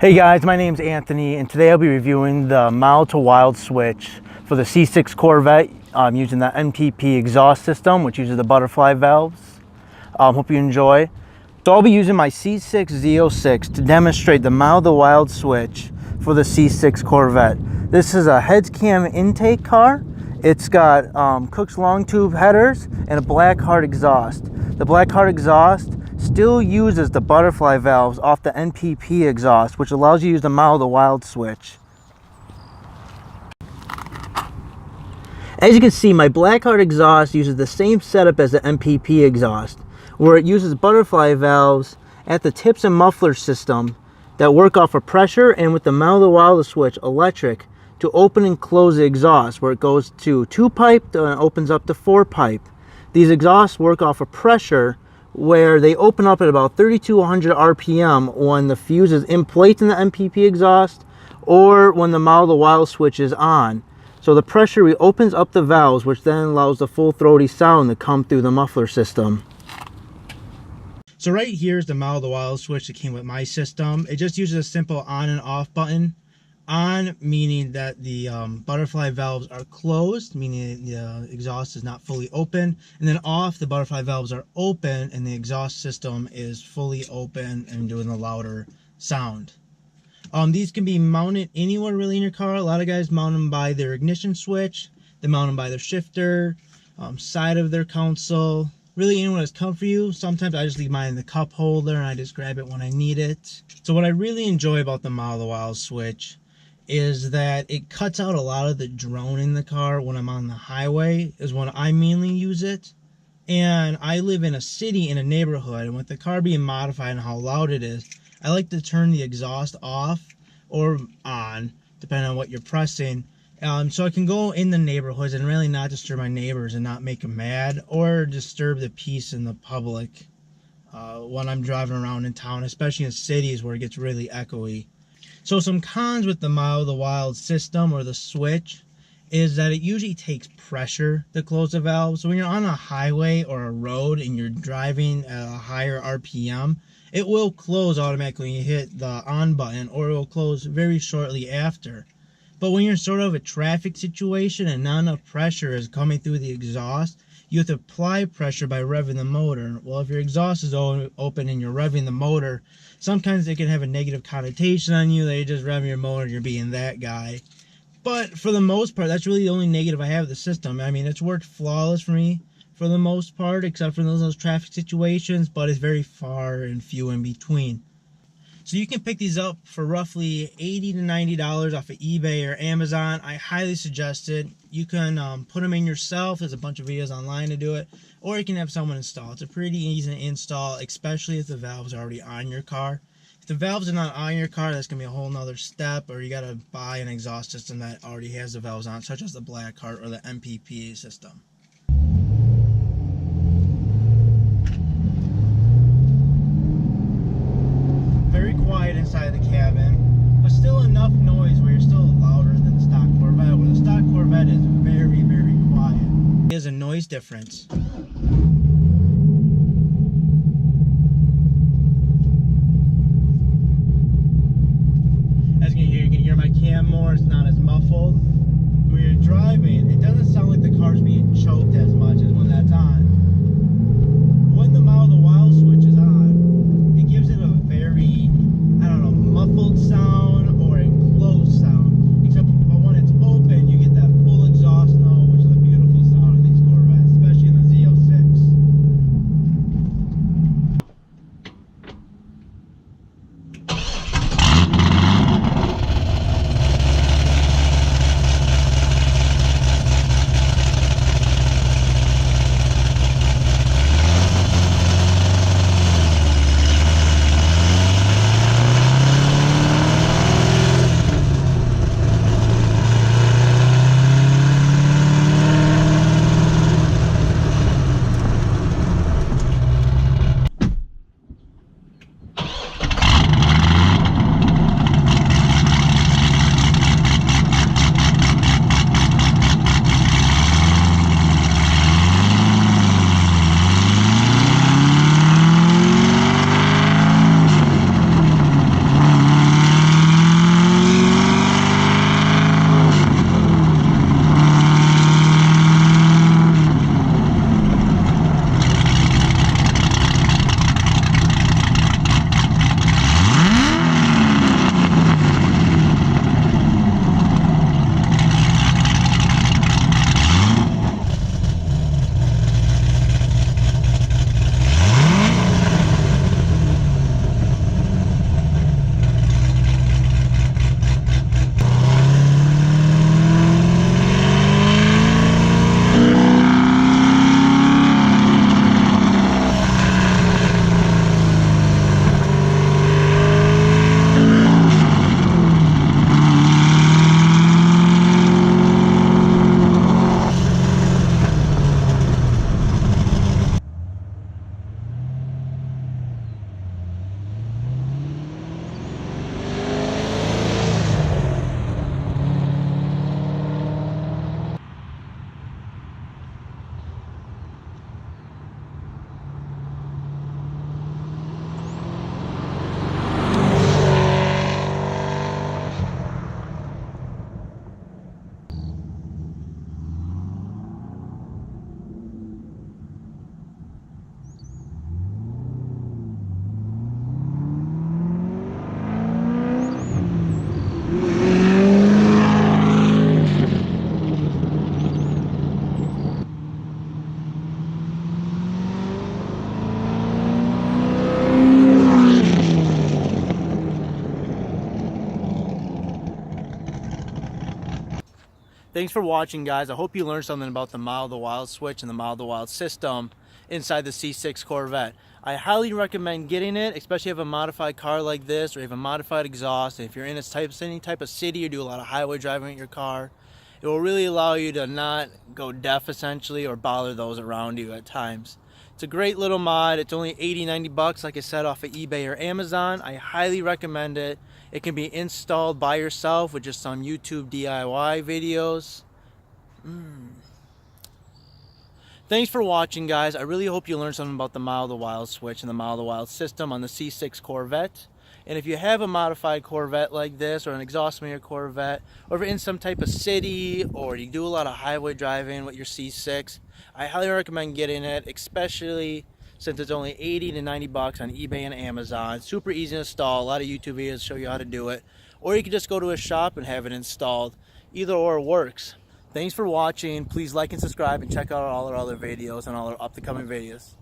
Hey guys, my name's Anthony, and today I'll be reviewing the mild to wild switch for the C6 Corvette using the MPP exhaust system, which uses the butterfly valves. Hope you enjoy. So I'll be using my C6 Z06 to demonstrate the mild to wild switch for the C6 Corvette. This is a heads cam intake car. It's got Cook's long tube headers and a black heart exhaust. The black heart exhaust still uses the butterfly valves off the MPP exhaust, which allows you to use the mild to wild switch. As you can see, my black heart exhaust uses the same setup as the MPP exhaust, where it uses butterfly valves at the tips and muffler system that work off of pressure, and with the mild to wild switch electric to open and close the exhaust, where it goes to 2-pipe and opens up to 4-pipe. These exhausts work off of pressure, where they open up at about 3200 RPM when the fuse is in place in the MPP exhaust or when the mild to wild switch is on. So the pressure opens up the valves, which then allows the full throaty sound to come through the muffler system. So right here is the mild to wild switch that came with my system. It just uses a simple on and off button. On meaning that the butterfly valves are closed, meaning the exhaust is not fully open, and then off, the butterfly valves are open and the exhaust system is fully open and doing the louder sound. These can be mounted anywhere really in your car. A lot of guys mount them by their ignition switch, they mount them by their shifter, side of their console, really anywhere that's comfortable for you. Sometimes I just leave mine in the cup holder and I just grab it when I need it. So what I really enjoy about the mild to wild switch is that it cuts out a lot of the drone in the car when I'm on the highway, is when I mainly use it. And I live in a city, in a neighborhood, and with the car being modified and how loud it is, I like to turn the exhaust off or on, depending on what you're pressing, so I can go in the neighborhoods and really not disturb my neighbors and not make them mad or disturb the peace in the public when I'm driving around in town, especially in cities where it gets really echoey. So some cons with the mild to wild system or the switch is that it usually takes pressure to close the valve. So when you're on a highway or a road and you're driving at a higher RPM, it will close automatically when you hit the on button, or it will close very shortly after. But when you're sort of a traffic situation and not enough pressure is coming through the exhaust, you have to apply pressure by revving the motor. Well, if your exhaust is open and you're revving the motor, sometimes it can have a negative connotation on you that you're just revving your motor and you're being that guy. But for the most part, that's really the only negative I have with the system. I mean, it's worked flawless for me for the most part, except for those traffic situations, but it's very far and few in between. So you can pick these up for roughly $80 to $90 off of eBay or Amazon. I highly suggest it. You can put them in yourself. There's a bunch of videos online to do it. Or you can have someone install. It's a pretty easy to install, especially if the valves are already on your car. If the valves are not on your car, that's going to be a whole nother step, or you got to buy an exhaust system that already has the valves on, such as the black heart or the MPP system. Very quiet inside the cabin, but still enough noise where you're still louder than the stock Corvette, where the stock Corvette is very, very quiet. There's a noise difference. As you can hear my cam more, it's not as muffled. When you're driving, it doesn't sound like the car's being choked as much as when that's on. When the mild to wild switch is on, it gives it a very, I don't know, muffled sound or enclosed sound. Except when it's open, you get that full exhaust note, which is a beautiful sound in these Corvettes, especially in the Z06. Thanks for watching, guys. I hope you learned something about the mild to wild switch and the mild to wild system inside the C6 Corvette. I highly recommend getting it, especially if you have a modified car like this, or you have a modified exhaust, and if you're in any type of city or do a lot of highway driving with your car. It will really allow you to not go deaf, essentially, or bother those around you at times. It's a great little mod. It's only 80-90 bucks, like I said, off of eBay or Amazon. I highly recommend it. It can be installed by yourself with just some YouTube DIY videos. Thanks for watching, guys. I really hope you learned something about the mild to wild switch and the mild to wild system on the C6 Corvette. And if you have a modified Corvette like this, or an exhaust on your Corvette, or if you're in some type of city, or you do a lot of highway driving with your C6, I highly recommend getting it, especially since it's only 80 to 90 bucks on eBay and Amazon. Super easy to install. A lot of YouTube videos show you how to do it. Or you can just go to a shop and have it installed. Either or works. Thanks for watching. Please like and subscribe and check out all our other videos and all our upcoming videos.